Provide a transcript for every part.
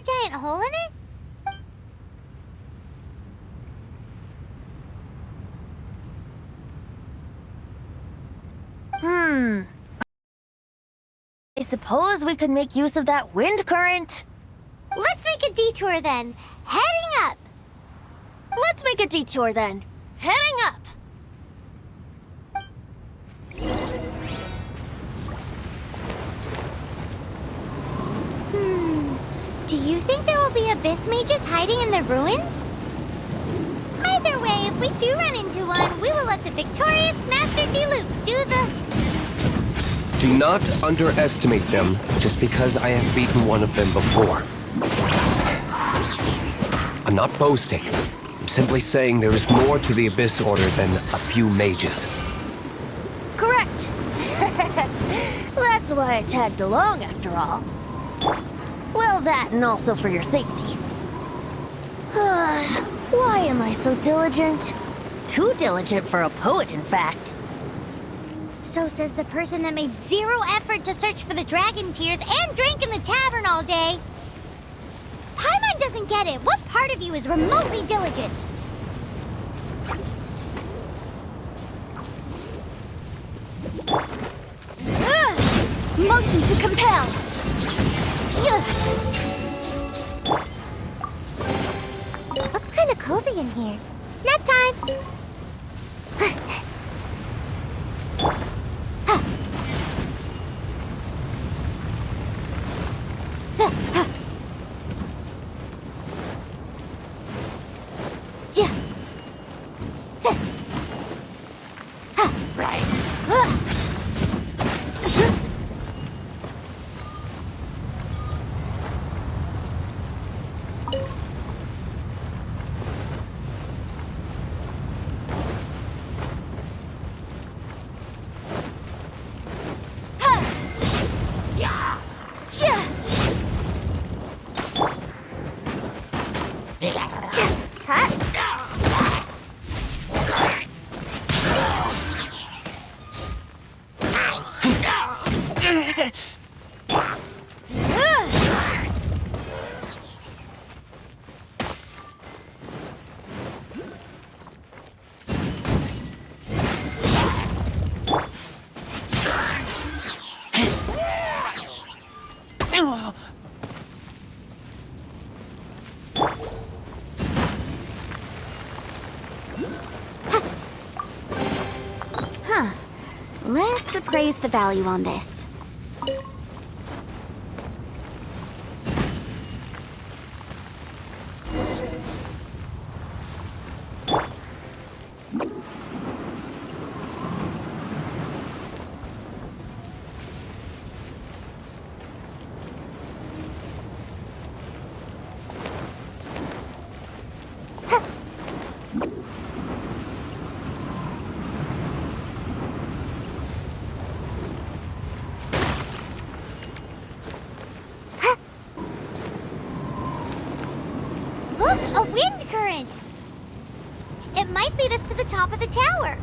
giant hole in it? I suppose we could make use of that wind current. Let's make a detour then. Heading up! Let's make a detour then. Heading up! Do you think there will be abyss mages hiding in the ruins? Either way, if we do run into one, we will let the victorious Master Diluc do the... Do not underestimate them just because I have beaten one of them before. I'm not boasting. I'm simply saying there is more to the Abyss Order than a few mages. Correct. That's why I tagged along after all. Well, that and also for your safety. Why am I so diligent? Too diligent for a poet, in fact. So says the person that made zero effort to search for the dragon tears and drank in the tavern all day. Paimon doesn't get it. What part of you is remotely diligent? Motion to compel. Looks kind of cozy in here. Nap time. Let's appraise the value on this. Look, a wind current! It might lead us to the top of the tower.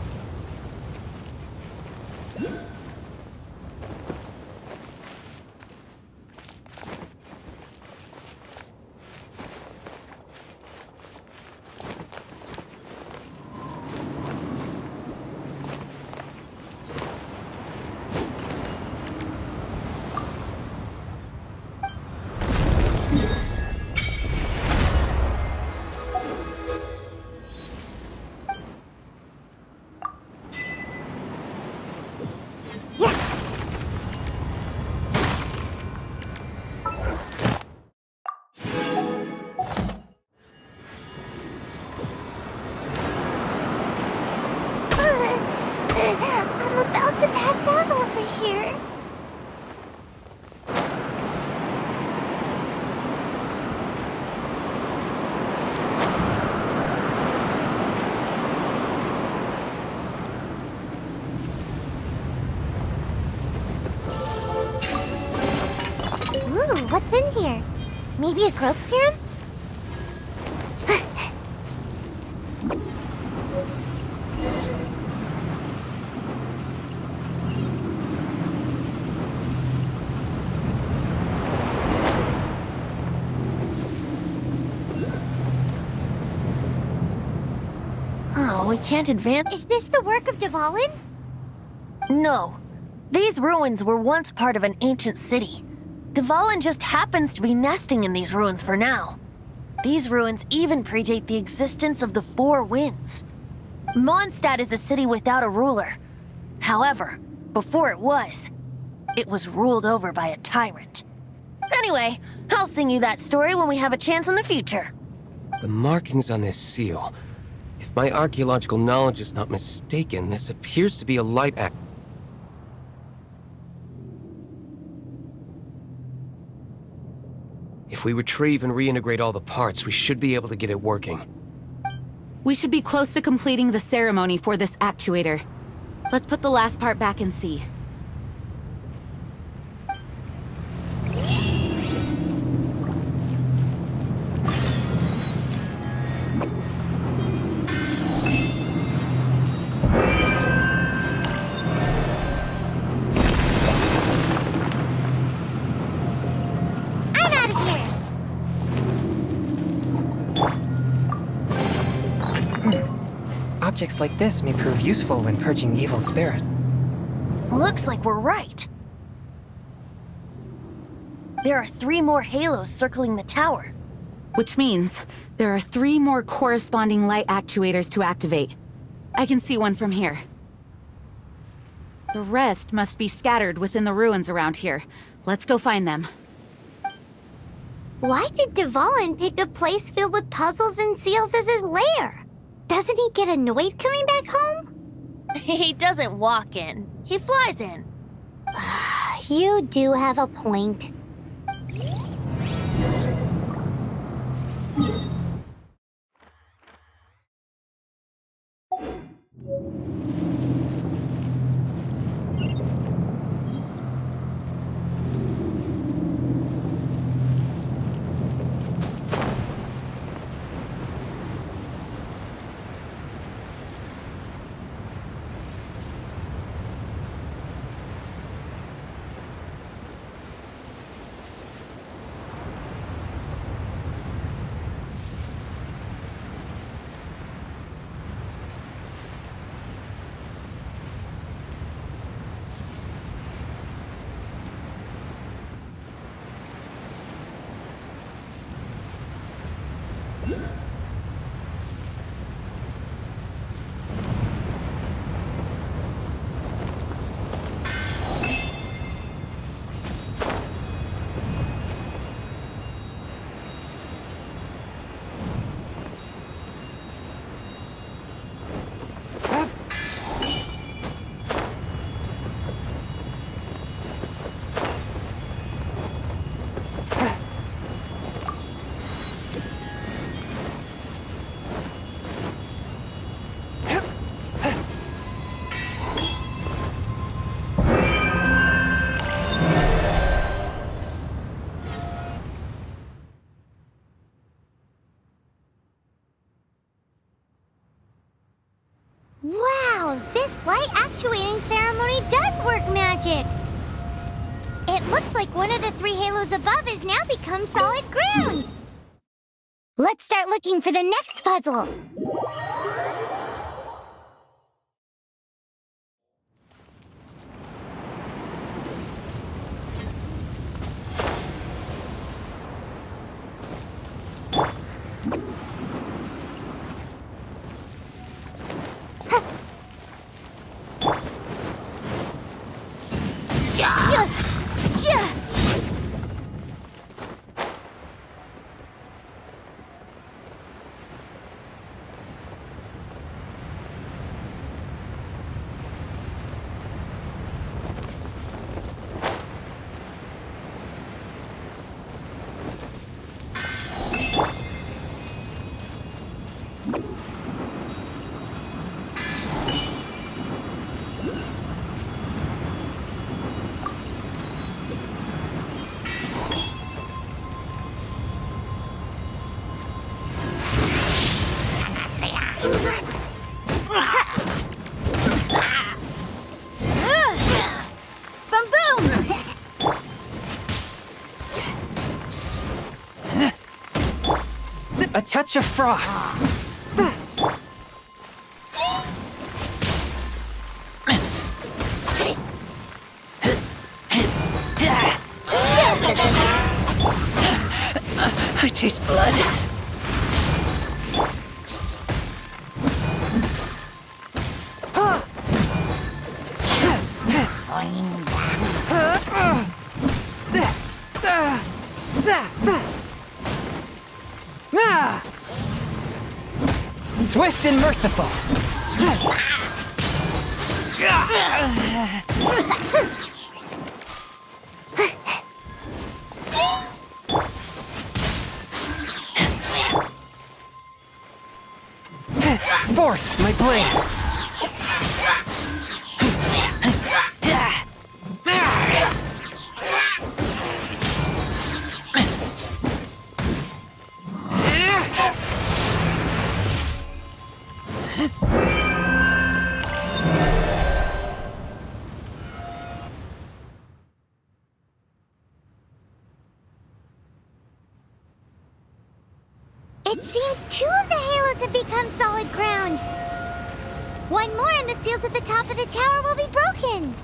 I'm about to pass out over here. Ooh, what's in here? Maybe a growth serum? Oh, we can't advance. Is this the work of Dvalin? No. These ruins were once part of an ancient city. Dvalin just happens to be nesting in these ruins for now. These ruins even predate the existence of the Four Winds. Mondstadt is a city without a ruler. However, before it was ruled over by a tyrant. Anyway, I'll sing you that story when we have a chance in the future. The markings on this seal. If my archaeological knowledge is not mistaken, this appears to be a light act. If we retrieve and reintegrate all the parts, we should be able to get it working. We should be close to completing the ceremony for this actuator. Let's put the last part back and see. I'm out of here! Objects like this may prove useful when purging evil spirit. Looks like we're right. There are 3 more halos circling the tower. Which means there are 3 more corresponding light actuators to activate. I can see one from here. The rest must be scattered within the ruins around here. Let's go find them. Why did Dvalin pick a place filled with puzzles and seals as his lair? Doesn't he get annoyed coming back home? He doesn't walk in. He flies in. You do have a point. Wow, this light actuating ceremony does work magic! It looks like one of the 3 halos above has now become solid ground! Let's start looking for the next puzzle! A touch of frost. taste blood. Swift and merciful. Forth, my blade. It seems 2 of the halos have become solid ground. 1 more and the seals at the top of the tower will be broken.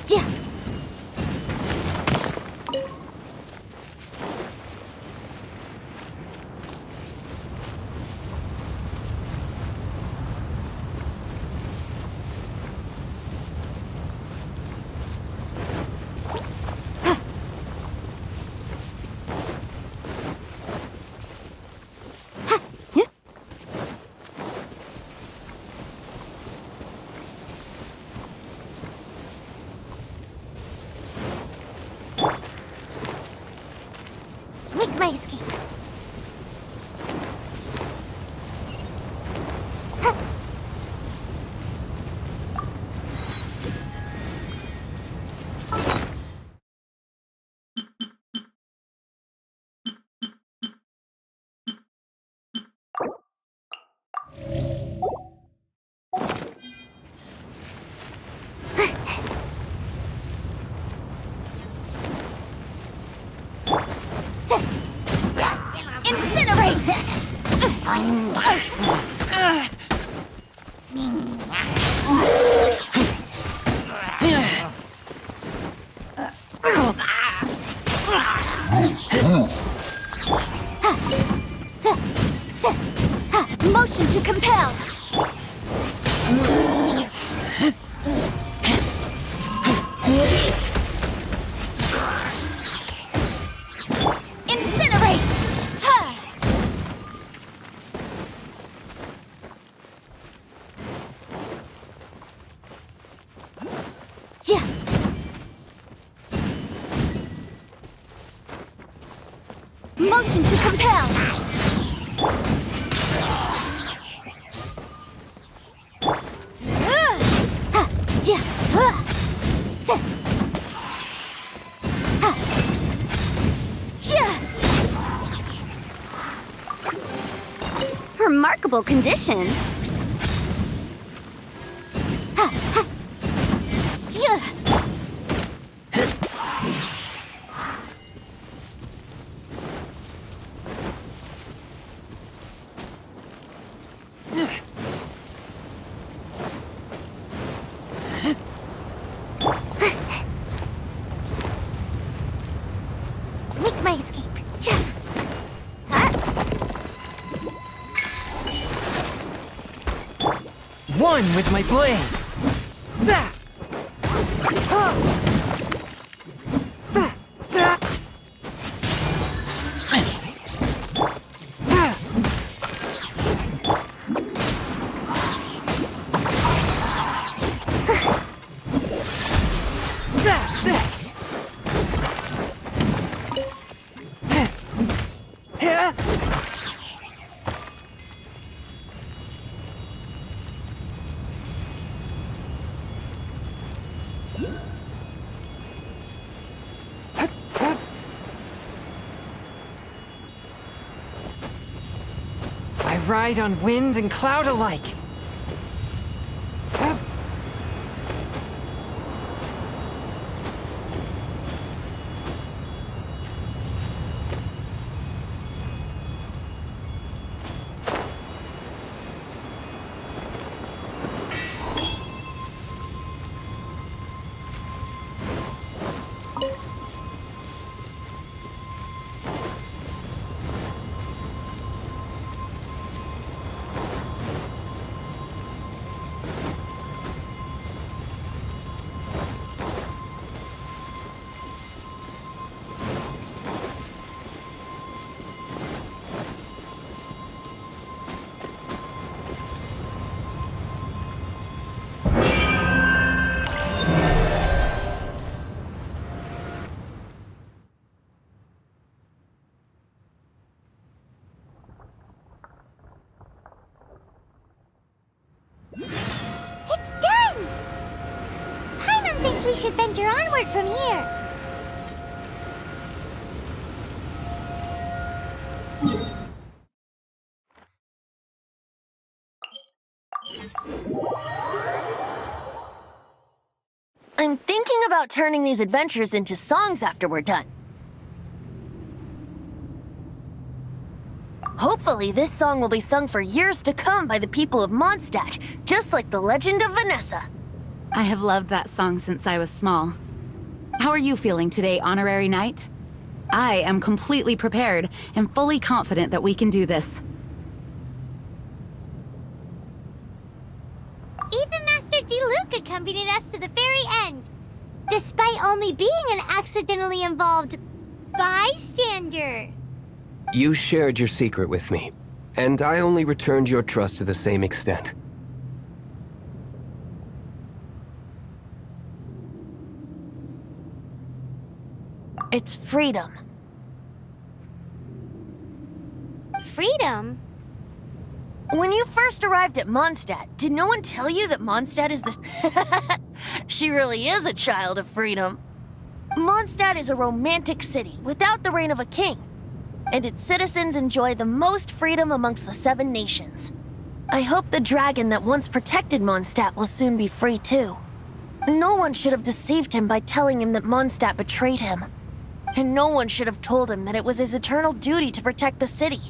Yeah. Make my escape. Incinerate! Motion to compel! Incinerate! Yeah. Motion to compel. Remarkable condition. Make my escape. One with my blade. I ride on wind and cloud alike. It's done! Paimon thinks we should venture onward from here. I'm thinking about turning these adventures into songs after we're done. Hopefully, this song will be sung for years to come by the people of Mondstadt, just like the legend of Vanessa. I have loved that song since I was small. How are you feeling today, Honorary Knight? I am completely prepared and fully confident that we can do this. Even Master Diluc accompanied us to the very end, despite only being an accidentally involved bystander. You shared your secret with me, and I only returned your trust to the same extent. It's freedom. Freedom? When you first arrived at Mondstadt, did no one tell you that Mondstadt is the... She really is a child of freedom. Mondstadt is a romantic city without the reign of a king, and its citizens enjoy the most freedom amongst the 7 nations. I hope the dragon that once protected Mondstadt will soon be free too. No one should have deceived him by telling him that Mondstadt betrayed him. And no one should have told him that it was his eternal duty to protect the city.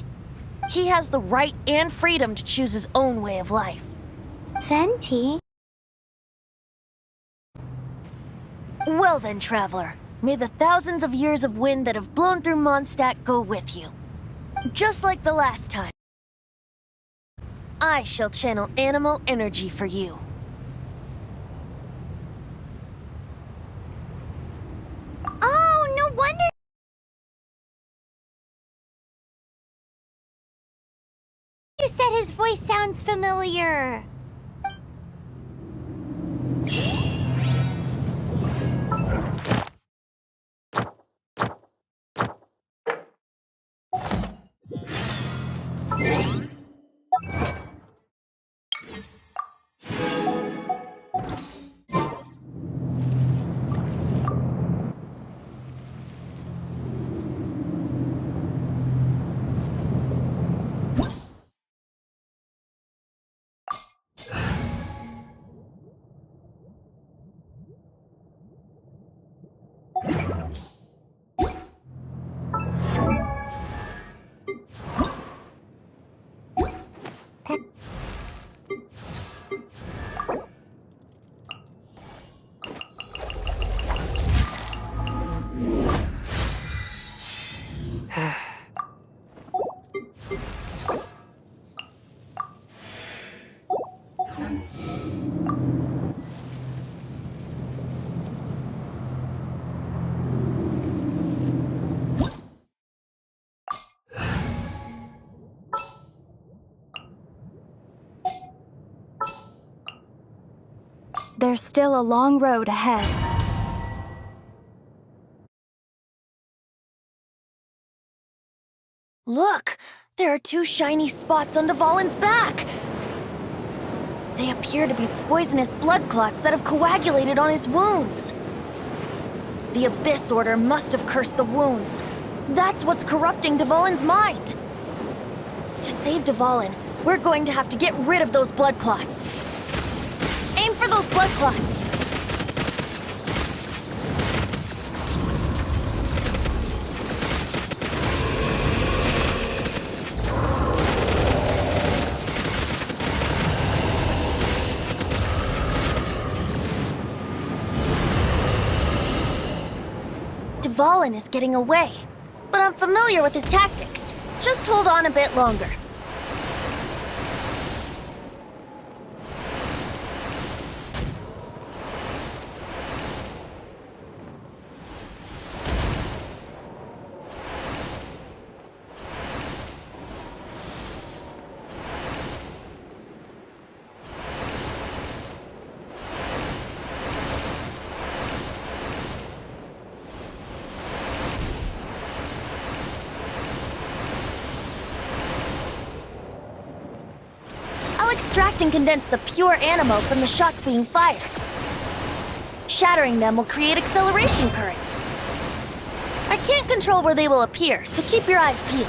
He has the right and freedom to choose his own way of life. Venti? Well then, traveler, may the thousands of years of wind that have blown through Mondstadt go with you. Just like the last time. I shall channel animal energy for you. Oh, no wonder... You said his voice sounds familiar. There's still a long road ahead. Look! There are 2 shiny spots on Dvalin's back! They They appear to be poisonous blood clots that have coagulated on his wounds. The Abyss Order must have cursed the wounds. That's what's corrupting Dvalin's mind. To save Dvalin, we're going to have to get rid of those blood clots. Aim for those blood clots! Dvalin is getting away, but I'm familiar with his tactics. Just hold on a bit longer. Extract and condense the pure animo from the shots being fired. Shattering them will create acceleration currents. I can't control where they will appear, so keep your eyes peeled.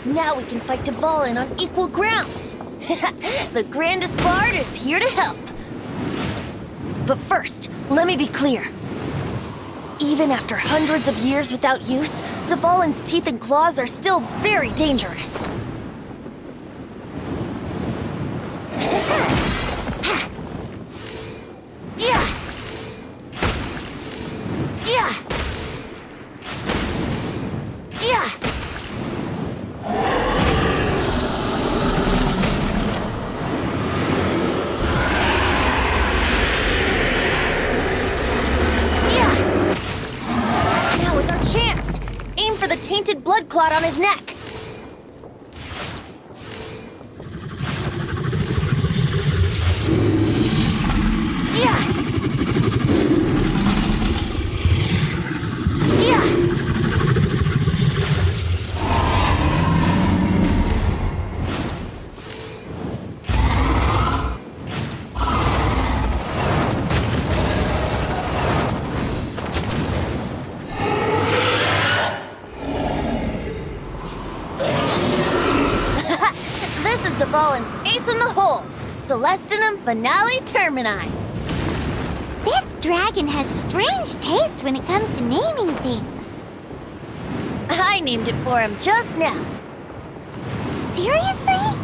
Now we can fight Dvalin on equal grounds. The grandest bard is here to help. But first, let me be clear. Even after hundreds of years without use, Dvalin's teeth and claws are still very dangerous. Yeah! Yeah! Yeah! Now is our chance! Aim for the tainted blood clot on his neck! Yeah! Yeah! This is Dvalin's ace in the hole! Celestinum Finale Termini! This dragon has strange taste when it comes to naming things. I named it for him just now. Seriously?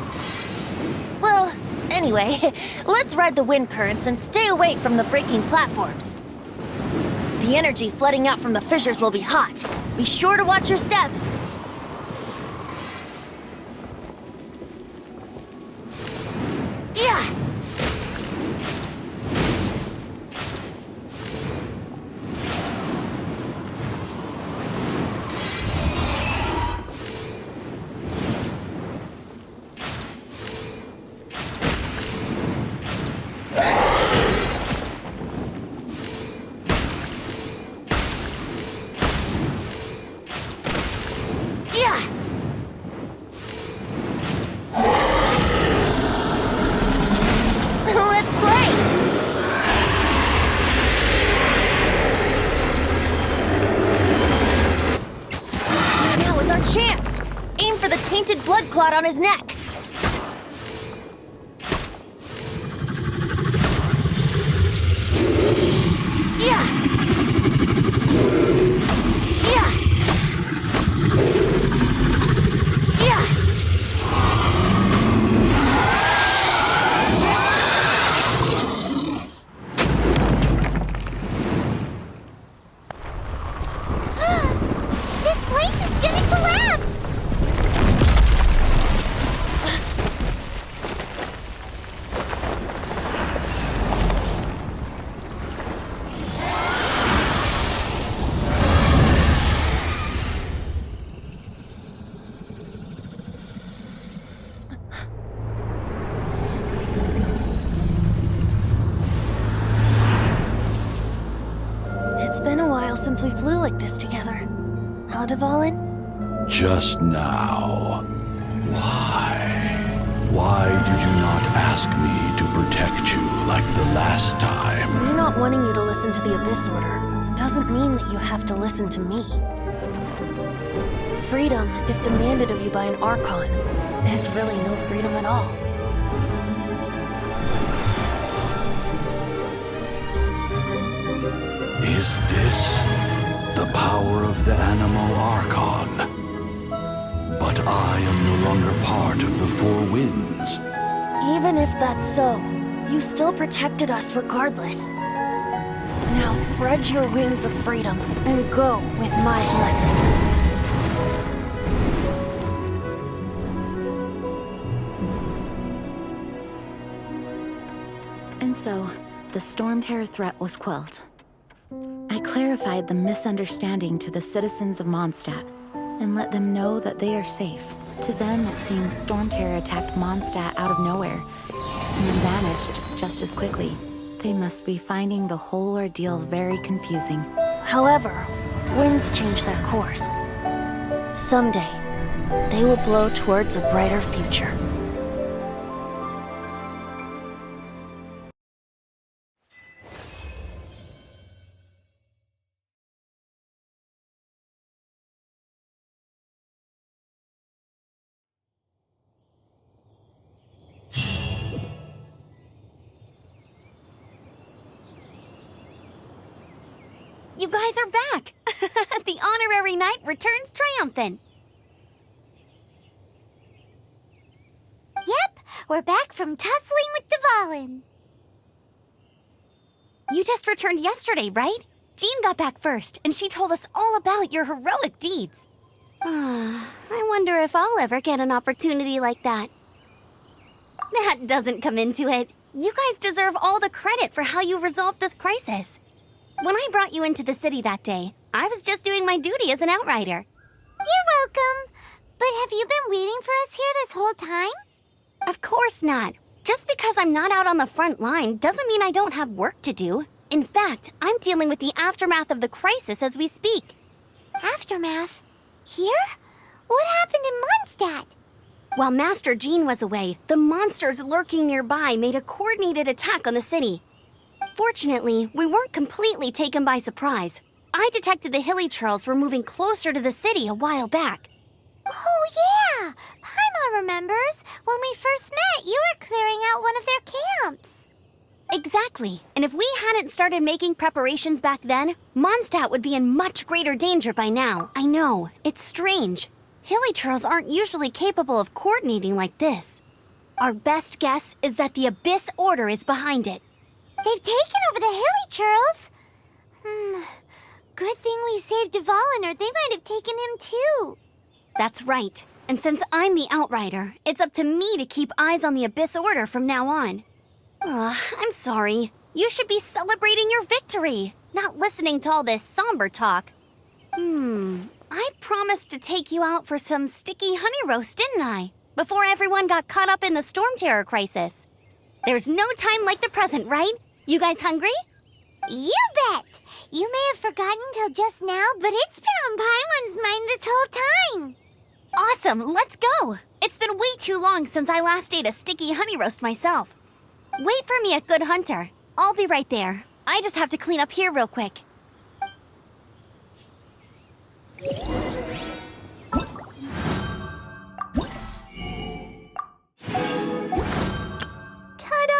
Well, anyway, let's ride the wind currents and stay away from the breaking platforms. The energy flooding out from the fissures will be hot. Be sure to watch your step. Yeah! Yeah! Let's play! Now is our chance! Aim for the tainted blood clot on his neck! Yeah! Yeah! Yeah! This place is gonna collapse! It's been a while since we flew like this together. How, Dvalin? Just now. Why? Why did you not ask me to protect you like the last time? Me not wanting you to listen to the Abyss Order doesn't mean that you have to listen to me. Freedom, if demanded of you by an Archon, is really no freedom at all. Is this the power of the Animo Archon? But I am no longer part of the Four Winds. Even if that's so, you still protected us regardless. Now spread your wings of freedom and go with my blessing. And so, the Storm Terror threat was quelled. I clarified the misunderstanding to the citizens of Mondstadt and let them know that they are safe. To them, it seems Storm Terror attacked Mondstadt out of nowhere and then vanished just as quickly. They must be finding the whole ordeal very confusing. However, winds change their course. Someday, they will blow towards a brighter future. You guys are back! The honorary knight returns triumphant. Yep, we're back from tussling with Dvalin. You just returned yesterday, right? Jean got back first, and she told us all about your heroic deeds. I wonder if I'll ever get an opportunity like that. That doesn't come into it. You guys deserve all the credit for how you resolved this crisis. When I brought you into the city that day, I was just doing my duty as an outrider. You're welcome. But have you been waiting for us here this whole time? Of course not. Just because I'm not out on the front line doesn't mean I don't have work to do. In fact, I'm dealing with the aftermath of the crisis as we speak. Aftermath? Here? What happened in Mondstadt? While Master Jean was away, the monsters lurking nearby made a coordinated attack on the city. Fortunately, we weren't completely taken by surprise. I detected the Hilly Churls were moving closer to the city a while back. Oh, yeah! Paimon remembers. When we first met, you were clearing out one of their camps. Exactly. And if we hadn't started making preparations back then, Mondstadt would be in much greater danger by now. I know. It's strange. Hilly Churls aren't usually capable of coordinating like this. Our best guess is that the Abyss Order is behind it. They've taken over the Hilly Churls? Good thing we saved Dvalin, or they might have taken him too. That's right. And since I'm the Outrider, it's up to me to keep eyes on the Abyss Order from now on. I'm sorry. You should be celebrating your victory, not listening to all this somber talk. I promised to take you out for some sticky honey roast, didn't I? Before everyone got caught up in the Storm Terror crisis. There's no time like the present, right? You guys hungry? You bet! You may have forgotten till just now, but it's been on Paimon's mind this whole time. Awesome, let's go! It's been way too long since I last ate a sticky honey roast myself. Wait for me at Good Hunter. I'll be right there. I just have to clean up here real quick. Ta-da!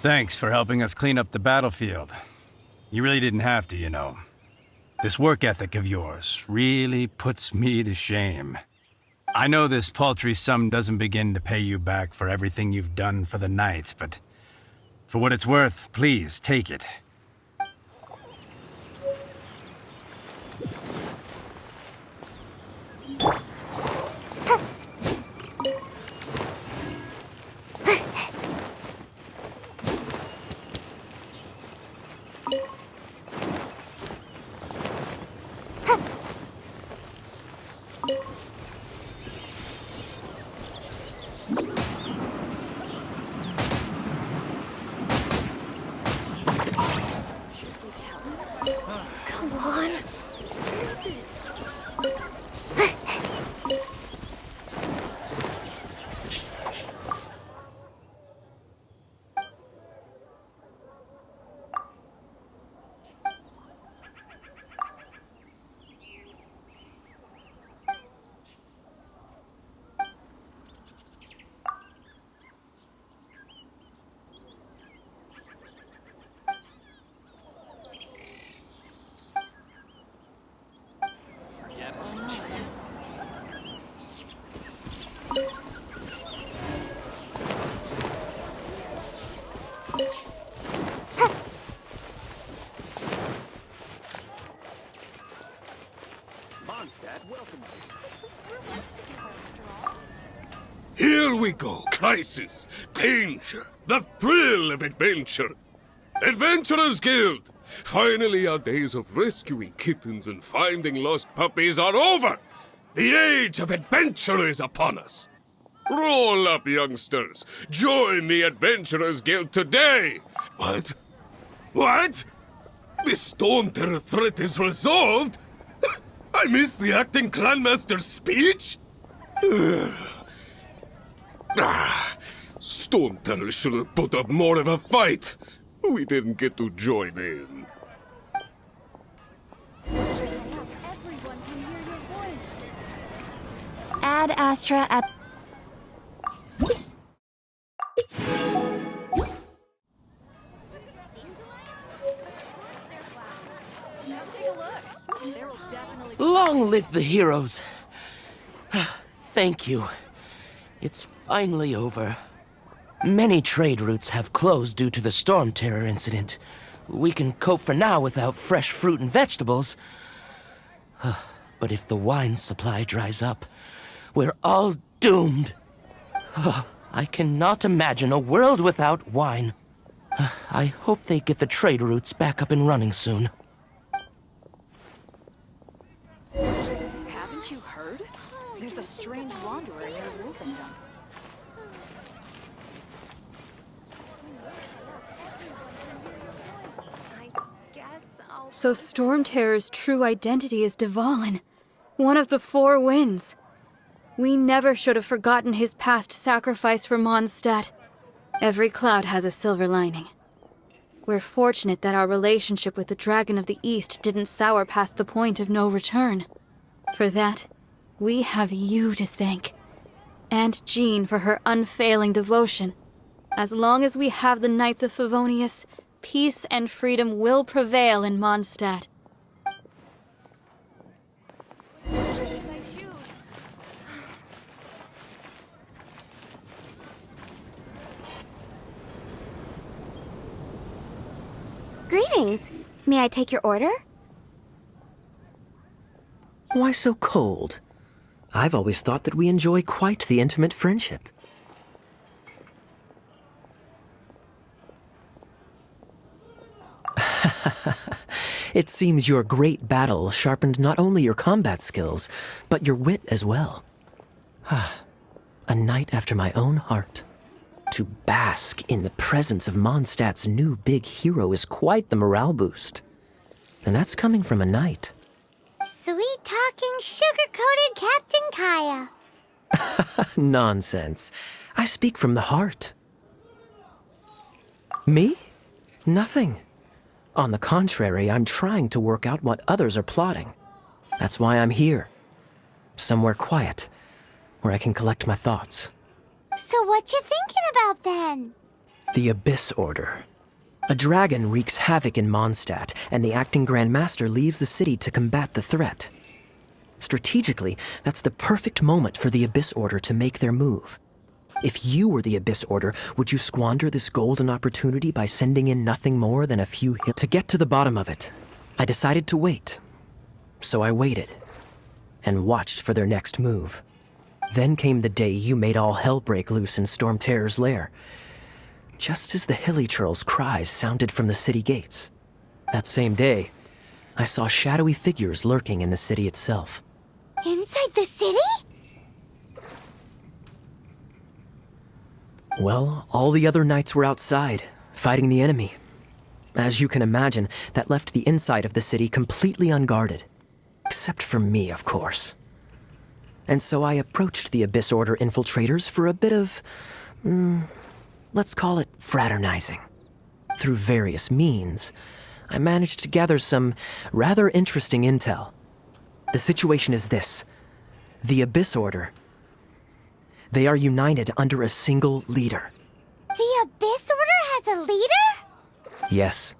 Thanks for helping us clean up the battlefield. You really didn't have to, you know. This work ethic of yours really puts me to shame. I know this paltry sum doesn't begin to pay you back for everything you've done for the Knights, but for what it's worth, please take it. Come on. Where is it? we go. Crisis, danger, the thrill of adventure. Adventurers Guild! Finally, our days of rescuing kittens and finding lost puppies are over! The age of adventure is upon us! Roll up, youngsters! Join the Adventurers Guild today! What? What? The Storm Terror threat is resolved? I missed the acting clanmaster's speech? Storm Terror should have put up more of a fight. We didn't get to join in. Ad Astra at. Long live the heroes. Thank you. It's finally over. Many trade routes have closed due to the storm terror incident. We can cope for now without fresh fruit and vegetables. But if the wine supply dries up, we're all doomed. I cannot imagine a world without wine. I hope they get the trade routes back up and running soon. Haven't you heard? There's a strange wanderer near Wolfendom. So Storm Terror's true identity is Dvalin, one of the Four Winds. We never should have forgotten his past sacrifice for Mondstadt. Every cloud has a silver lining. We're fortunate that our relationship with the Dragon of the East didn't sour past the point of no return. For that, we have you to thank. And Jean for her unfailing devotion. As long as we have the Knights of Favonius, peace and freedom will prevail in Mondstadt. Greetings. May I take your order? Why so cold? I've always thought that we enjoy quite the intimate friendship. It seems your great battle sharpened not only your combat skills, but your wit as well. A knight after my own heart. To bask in the presence of Mondstadt's new big hero is quite the morale boost. And that's coming from a knight. Sweet-talking, sugar-coated Captain Kaya. Nonsense. I speak from the heart. Me? Nothing. On the contrary, I'm trying to work out what others are plotting. That's why I'm here. Somewhere quiet, where I can collect my thoughts. So what you thinking about then? The Abyss Order. A dragon wreaks havoc in Mondstadt, and the acting Grand Master leaves the city to combat the threat. Strategically, that's the perfect moment for the Abyss Order to make their move. If you were the Abyss Order, would you squander this golden opportunity by sending in nothing more than a few hits? To get to the bottom of it, I decided to wait. So I waited, and watched for their next move. Then came the day you made all hell break loose in Storm Terror's lair. Just as the Hilly Churl's cries sounded from the city gates. That same day, I saw shadowy figures lurking in the city itself. Inside the city? Well, all the other knights were outside, fighting the enemy. As you can imagine, that left the inside of the city completely unguarded. Except for me, of course. And so I approached the Abyss Order infiltrators for a bit of, let's call it fraternizing. Through various means, I managed to gather some rather interesting intel. The situation is this. The Abyss Order, they are united under a single leader. The Abyss Order has a leader? Yes.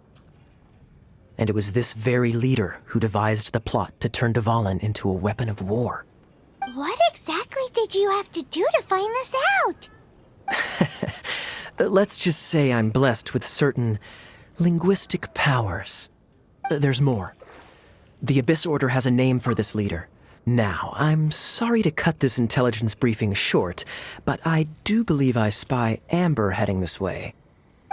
And it was this very leader who devised the plot to turn Dvalin into a weapon of war. What exactly did you have to do to find this out? Let's just say I'm blessed with certain linguistic powers. There's more. The Abyss Order has a name for this leader, Now, I'm sorry to cut this intelligence briefing short, but I do believe I spy Amber heading this way.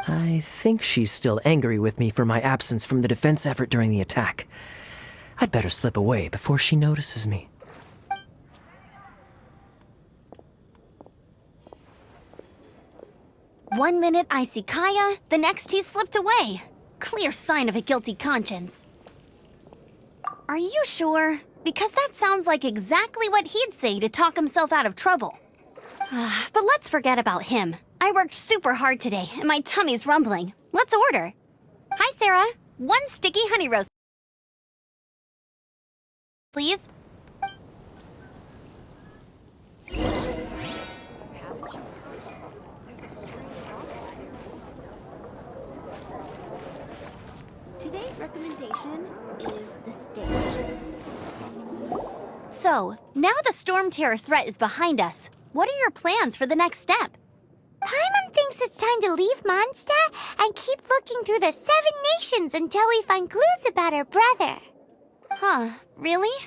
I think she's still angry with me for my absence from the defense effort during the attack. I'd better slip away before she notices me. One minute I see Kaya, the next he slipped away. Clear sign of a guilty conscience. Are you sure? Because that sounds like exactly what he'd say to talk himself out of trouble. But let's forget about him. I worked super hard today, and my tummy's rumbling. Let's order. Hi, Sarah. 1 sticky honey roast, please. Today's recommendation is the steak. So, now the Storm Terror threat is behind us. What are your plans for the next step? Paimon thinks it's time to leave Mondstadt and keep looking through the 7 nations until we find clues about her brother. Huh, really?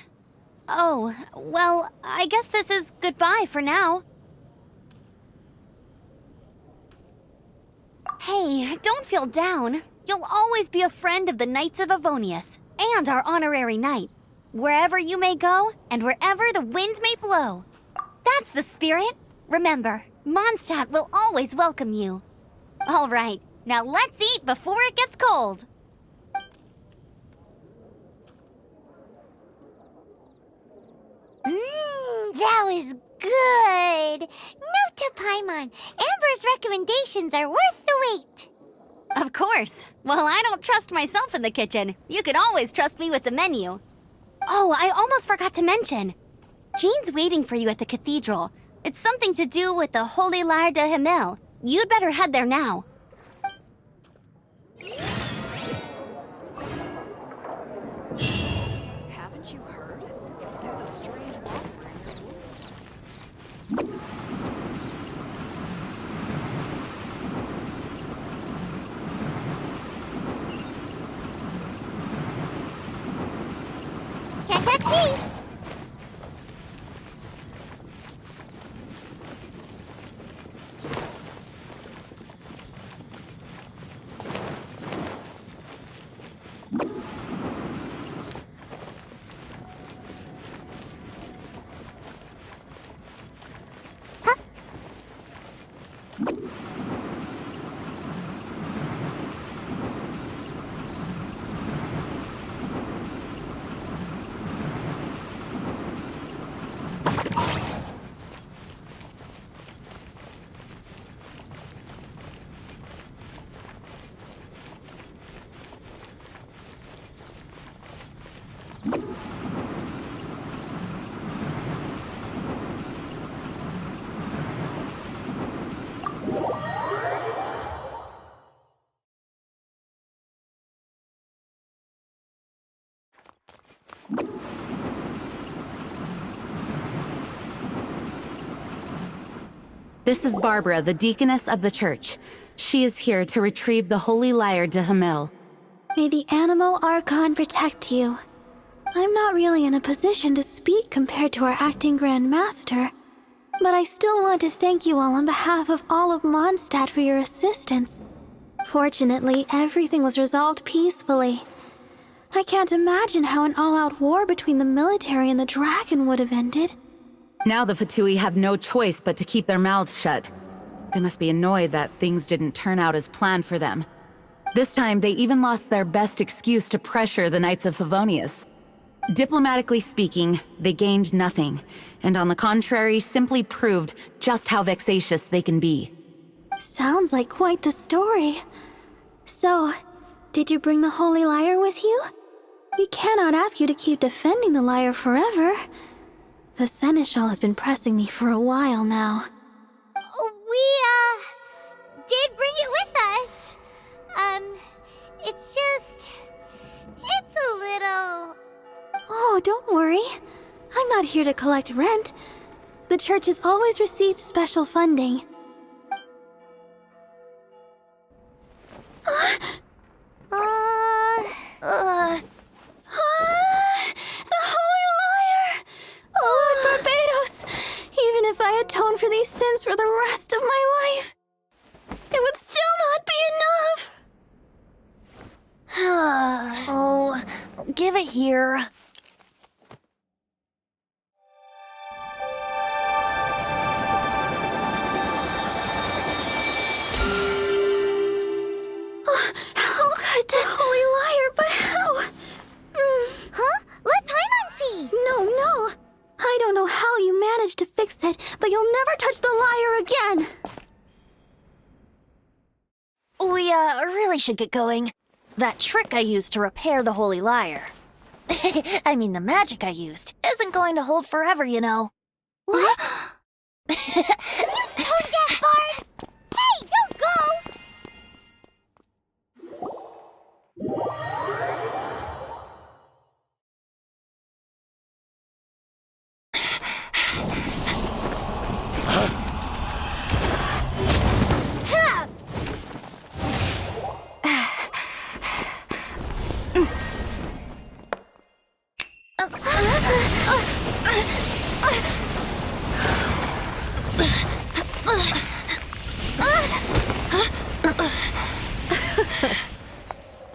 Oh, well, I guess this is goodbye for now. Hey, don't feel down. You'll always be a friend of the Knights of Avonius, and our honorary knight. Wherever you may go, and wherever the wind may blow. That's the spirit. Remember, Mondstadt will always welcome you. All right, now let's eat before it gets cold. That was good. Note to Paimon, Amber's recommendations are worth the wait. Of course. Well, I don't trust myself in the kitchen. You can always trust me with the menu. Oh, I almost forgot to mention. Jean's waiting for you at the cathedral. It's something to do with the Holy Lyre de Himmel. You'd better head there now. Haven't you heard? There's a strange walker in your wolf. Can't catch me! This is Barbara, the deaconess of the church. She is here to retrieve the Holy Lyre de Himmel. May the Animo Archon protect you. I'm not really in a position to speak compared to our acting Grand Master, but I still want to thank you all on behalf of all of Mondstadt for your assistance. Fortunately, everything was resolved peacefully. I can't imagine how an all-out war between the military and the dragon would have ended. Now the Fatui have no choice but to keep their mouths shut. They must be annoyed that things didn't turn out as planned for them. This time, they even lost their best excuse to pressure the Knights of Favonius. Diplomatically speaking, they gained nothing, and on the contrary, simply proved just how vexatious they can be. Sounds like quite the story. So, did you bring the Holy Lyre with you? We cannot ask you to keep defending the lyre forever. The Seneschal has been pressing me for a while now. We, did bring it with us. It's a little... Oh, don't worry. I'm not here to collect rent. The church has always received special funding. The Holy Lyre! leave it here. How could this holy liar, but how? Huh? Let Paimon see! No. I don't know how you managed to fix it, but you'll never touch the liar again. We, really should get going. That trick I used to repair the holy lyre. I mean, the magic I used isn't going to hold forever, you know. What? You tone-deaf bard! Hey, don't go!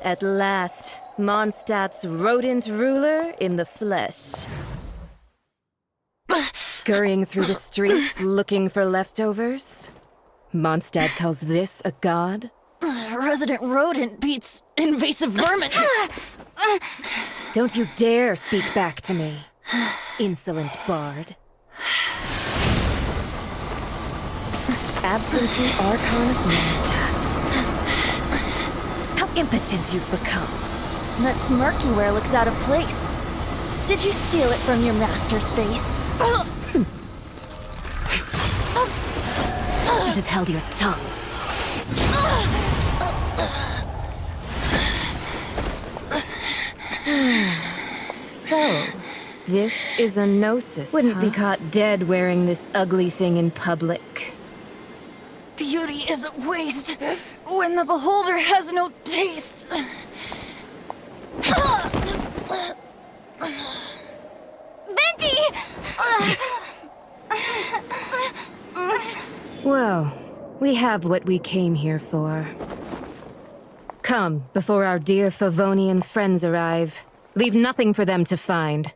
At last, Mondstadt's rodent ruler in the flesh. Scurrying through the streets looking for leftovers? Mondstadt calls this a god? Resident rodent beats invasive vermin. Don't you dare speak back to me, insolent bard. Absentee Archon of Mondstadt. How impotent you've become. That smirky wear looks out of place. Did you steal it from your master's face? Should have held your tongue. So, this is a gnosis, Wouldn't be caught dead wearing this ugly thing in public. Beauty isn't waste when the beholder has no taste. Venti! Well, we have what we came here for. Come, before our dear Favonian friends arrive. Leave nothing for them to find.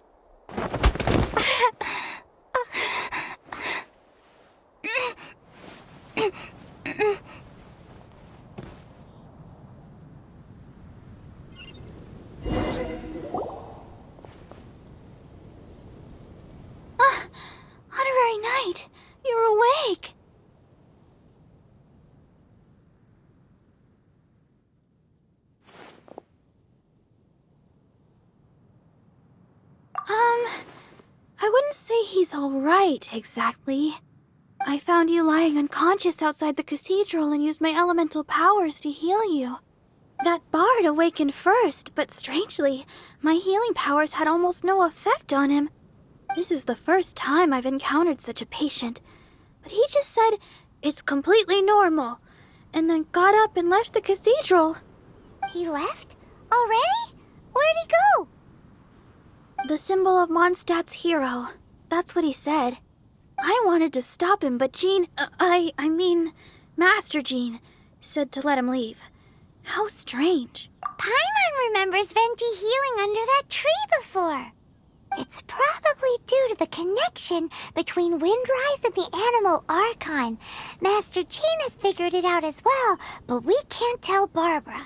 Honorary Knight, you're awake. I wouldn't say he's all right, exactly. I found you lying unconscious outside the cathedral and used my elemental powers to heal you. That bard awakened first, but strangely, my healing powers had almost no effect on him. This is the first time I've encountered such a patient. But he just said, it's completely normal, and then got up and left the cathedral. He left? Already? Where'd he go? The symbol of Mondstadt's hero. That's what he said. I wanted to stop him, but Jean, I mean, Master Jean, said to let him leave. How strange. Paimon remembers Venti healing under that tree before. It's probably due to the connection between Windrise and the Animal Archon. Master Jean has figured it out as well, but we can't tell Barbara.